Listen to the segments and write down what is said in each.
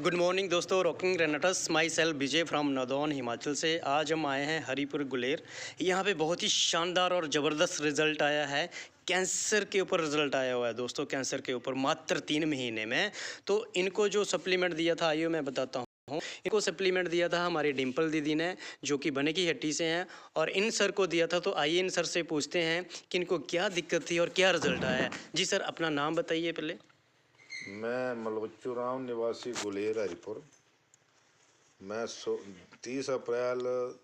Good morning दोस्तों, rocking रेनेटस my self Vijay from Nadaun Himachal से। आज हम आए हैं हरिपुर गुलेर। यहाँ पे बहुत ही शानदार और ज़बरदस्त रिज़ल्ट आया है। कैंसर के ऊपर रिज़ल्ट आया हुआ है दोस्तों, कैंसर के ऊपर मात्र 3 महीने में। तो इनको जो सप्लीमेंट दिया था, आइए मैं बताता हूँ। इनको सप्लीमेंट दिया था हमारी डिम्पल दीदी ने, जो कि बने की हट्टी से हैं, और इन सर को दिया था। तो आइए इन सर से पूछते हैं कि इनको क्या दिक्कत थी और क्या रिज़ल्ट आया है। जी सर, अपना नाम बताइए पहले। मैं मलोचू राम निवासी गुलेर हरिपुर। मैं 30 अप्रैल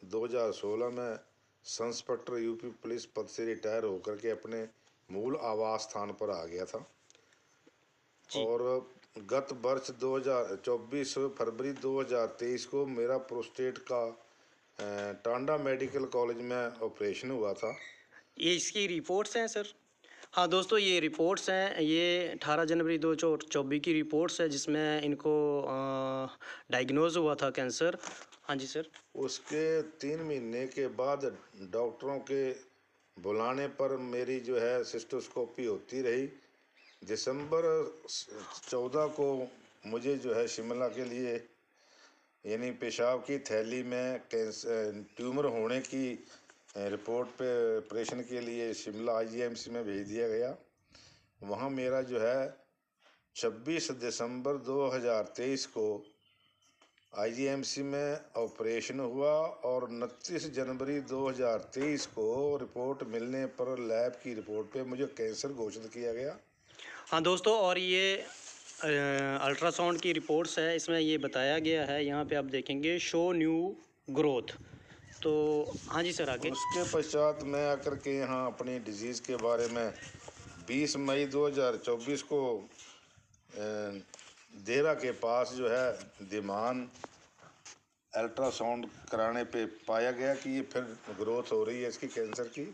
2016 में सब इंस्पेक्टर यूपी पुलिस पद से रिटायर होकर के अपने मूल आवास स्थान पर आ गया था। और गत वर्ष 2024 फरवरी 2023 को मेरा प्रोस्टेट का टांडा मेडिकल कॉलेज में ऑपरेशन हुआ था। ये इसकी रिपोर्ट्स हैं सर। हाँ दोस्तों, ये रिपोर्ट्स हैं। ये 18 जनवरी 2024 की रिपोर्ट्स है, जिसमें इनको डायग्नोज हुआ था कैंसर। हाँ जी सर। उसके 3 महीने के बाद डॉक्टरों के बुलाने पर मेरी जो है सिस्टोस्कोपी होती रही। दिसंबर 14 को मुझे जो है शिमला के लिए, यानी पेशाब की थैली में कैंसर ट्यूमर होने की रिपोर्ट पे ऑपरेशन के लिए शिमला आईजीएमसी में भेज दिया गया। वहाँ मेरा जो है 26 दिसंबर 2023 को आईजीएमसी में ऑपरेशन हुआ और 29 जनवरी 2023 को रिपोर्ट मिलने पर लैब की रिपोर्ट पे मुझे कैंसर घोषित किया गया। हाँ दोस्तों, और ये अल्ट्रासाउंड की रिपोर्ट्स है। इसमें ये बताया गया है, यहाँ पे आप देखेंगे, शो न्यू ग्रोथ। तो हाँ जी सर, आगे। उसके पश्चात मैं आकर के यहाँ अपनी डिजीज़ के बारे में 20 मई 2024 को देरा के पास जो है दिमान अल्ट्रासाउंड कराने पे पाया गया कि ये फिर ग्रोथ हो रही है इसकी कैंसर की।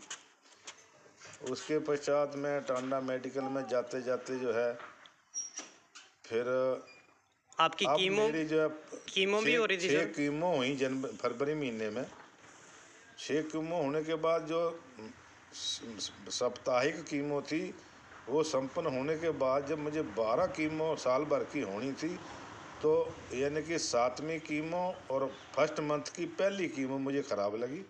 उसके पश्चात मैं टांडा मेडिकल में जाते जाते जो है फिर आपकी अब कीमो मेरी जो है भी हो रही थी 6 सर? कीमो हुई फरवरी महीने में। 6 कीमो होने के बाद जो साप्ताहिक कीमो थी वो संपन्न होने के बाद जब मुझे 12 कीमो साल भर की होनी थी, तो यानी कि 7वीं कीमो और फर्स्ट मंथ की पहली कीमो मुझे ख़राब लगी,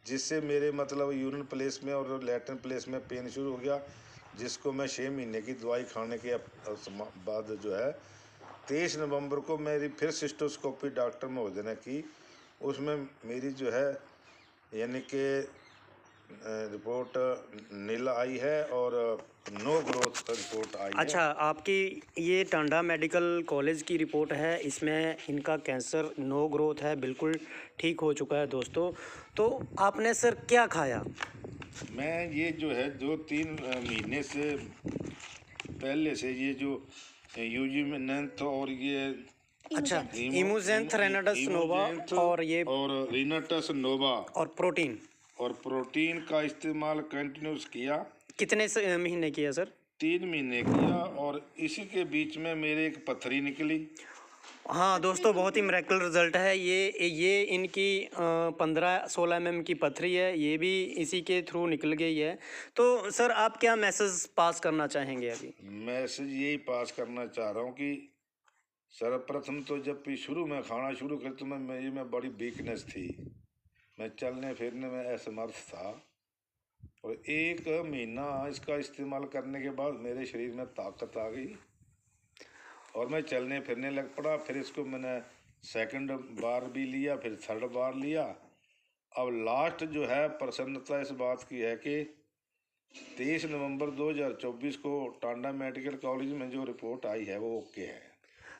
जिससे मेरे मतलब यूरिन प्लेस में और लैट्रिन प्लेस में पेन शुरू हो गया, जिसको मैं 6 महीने की दवाई खाने के बाद जो है 23 नवंबर को मेरी फिर सिस्टोस्कोपी डॉक्टर महोदय ने की। उसमें मेरी जो है यानी कि रिपोर्ट नीला आई है और नो ग्रोथ रिपोर्ट आई है। अच्छा, आपकी ये टांडा मेडिकल कॉलेज की रिपोर्ट है। इसमें इनका कैंसर नो ग्रोथ है, बिल्कुल ठीक हो चुका है दोस्तों। तो आपने सर क्या खाया? मैं ये जो है 2-3 महीने से पहले से ये जो यूजीमेंथ और ये अच्छा, इमोजेंथ, रेनाडस नोवा और ये और रिनाटस नोवा और प्रोटीन का इस्तेमाल कंटिन्यूस किया। कितने महीने किया सर? 3 महीने किया और इसी के बीच में मेरे एक पथरी निकली। हाँ दोस्तों, बहुत ही मिरेकल रिजल्ट है। ये इनकी 15-16 mm की पथरी है, ये भी इसी के थ्रू निकल गई है। तो सर, आप क्या मैसेज पास करना चाहेंगे अभी? मैसेज यही पास करना चाह रहा हूँ कि सर्वप्रथम तो जब भी शुरू में खाना शुरू कर तो मैं बड़ी वीकनेस थी, मैं चलने फिरने में असमर्थ था। और 1 महीना इसका इस्तेमाल करने के बाद मेरे शरीर में ताकत आ गई और मैं चलने फिरने लग पड़ा। फिर इसको मैंने सेकंड बार भी लिया, फिर थर्ड बार लिया। अब लास्ट जो है प्रसन्नता इस बात की है कि 23 नवंबर 2024 को टांडा मेडिकल कॉलेज में जो रिपोर्ट आई है वो ओके है।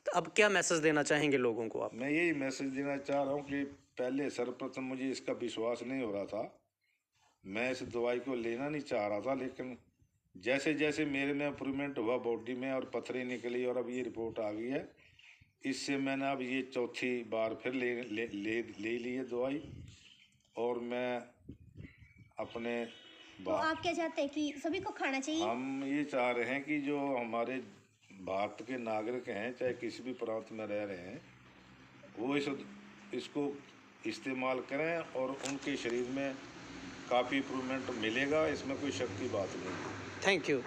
तो अब क्या मैसेज देना चाहेंगे लोगों को आप? मैं यही मैसेज देना चाह रहा हूँ कि पहले सर्वप्रथम मुझे इसका विश्वास नहीं हो रहा था, मैं इस दवाई को लेना नहीं चाह रहा था, लेकिन जैसे जैसे मेरे में इम्प्रूवमेंट हुआ बॉडी में और पथरी निकली और अब ये रिपोर्ट आ गई है, इससे मैंने अब ये चौथी बार फिर ले ली है दवाई। और मैं अपने तो आप क्या चाहते हैं कि सभी को खाना चाहिए? हम ये चाह रहे हैं कि जो हमारे भारत के नागरिक हैं, चाहे किसी भी प्रांत में रह रहे हैं, वो इसको इस्तेमाल करें और उनके शरीर में काफ़ी इम्प्रूवमेंट मिलेगा, इसमें कोई शक की बात नहीं। Thank you.